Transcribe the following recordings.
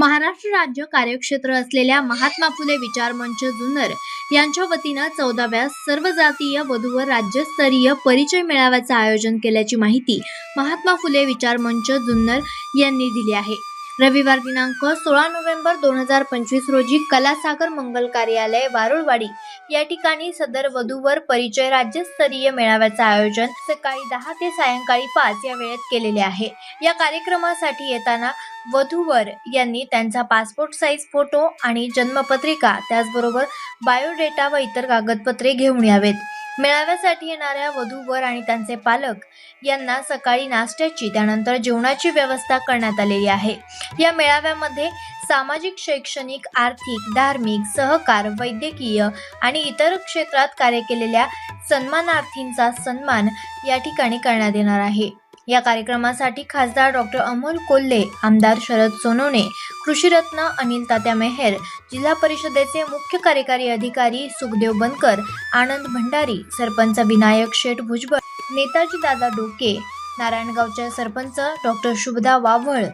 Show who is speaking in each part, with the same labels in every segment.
Speaker 1: महाराष्ट्र राज्य कार्यक्षेत्र असलेल्या महात्मा फुले विचार मंच जुन्नर यांच्या वतीनं 14व्या सर्वजातीय वधूवर राज्यस्तरीय परिचय मेळाव्याचे आयोजन केल्याची माहिती महात्मा फुले विचार मंच जुन्नर यांनी दिली आहे। रविवार दिनांक 16 नोव्हेंबर 2025 रोजी कलासागर मंगल कार्यालय वारुळवाडी या ठिकाणी सदर वधूवर परिचय राज्यस्तरीय मेळाव्याचे आयोजन सकाळी 10 ते सायंकाळी 5 या वेळेत केलेले आहे। या कार्यक्रमासाठी येताना वधूवर यांनी त्यांचा पासपोर्ट साईज फोटो आणि जन्मपत्रिका त्याचबरोबर बायोडेटा व इतर कागदपत्रे घेऊन यावेत। मेळाव्यासाठी येणाऱ्या वधूवर आणि त्यांचे पालक यांना सकाळी नाश्त्याची त्यानंतर जेवणाची व्यवस्था करण्यात आलेली आहे। या मेळाव्यामध्ये सामाजिक, शैक्षणिक, आर्थिक, धार्मिक, सहकार, वैद्यकीय आणि इतर क्षेत्रात कार्य केलेल्या सन्मानार्थींचा सन्मान या ठिकाणी करण्यात येणार आहे। या कार्यक्रमासाठी खासदार डॉक्टर अमोल कोल्हे, आमदार शरद सोनवणे, कृषीरत्न अनिल तात्या मेहर, जिल्हा परिषदेचे मुख्य कार्यकारी अधिकारी सुखदेव बनकर, आनंद भंडारी, सरपंच विनायक शेठ भुजबळ, नेताजी दादा डोके, नारायणगावचे सरपंच डॉक्टर शुभदा वाव्हळ,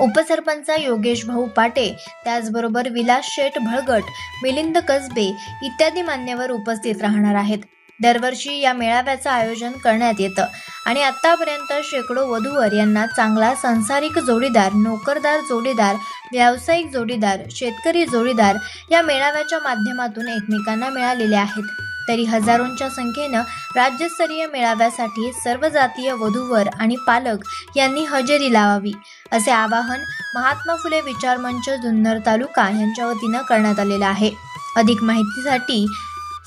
Speaker 1: उपसरपंच योगेश भाऊ पाटे, त्याचबरोबर विलास शेठ भळगट, मिलिंद कसबे इत्यादी मान्यवर उपस्थित राहणार आहेत। दरवर्षी या मेळाव्याचं आयोजन करण्यात येतं आणि आतापर्यंत शेकडो वधूवर यांना चांगला सांसारिक जोडीदार, नोकरदार जोडीदार, व्यावसायिक जोडीदार, शेतकरी जोडीदार या मेळाव्याच्या माध्यमातून एकमेकांना मिळालेले आहेत। तरी हजारोंच्या संख्येनं राज्यस्तरीय मेळाव्यासाठी सर्व जातीय वधूवर आणि पालक यांनी हजेरी लावावी असे आवाहन महात्मा फुले विचार मंच जुन्नर तालुका यांच्या वतीनं करण्यात आलेलं आहे। अधिक माहितीसाठी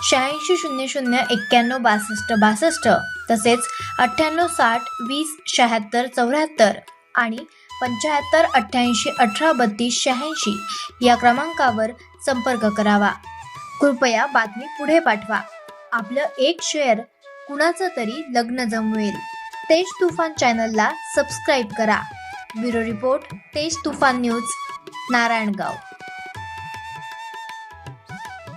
Speaker 1: 8600916262 तसेच 9860207674 आणि 7588183286 या क्रमांकावर संपर्क करावा। कृपया बातमी पुढे पाठवा। आपलं एक शेअर कुणाचं तरी लग्न जमवेल। तेज तुफान चॅनलला सबस्क्राईब करा। ब्युरो रिपोर्ट, तेज तुफान न्यूज, नारायणगाव।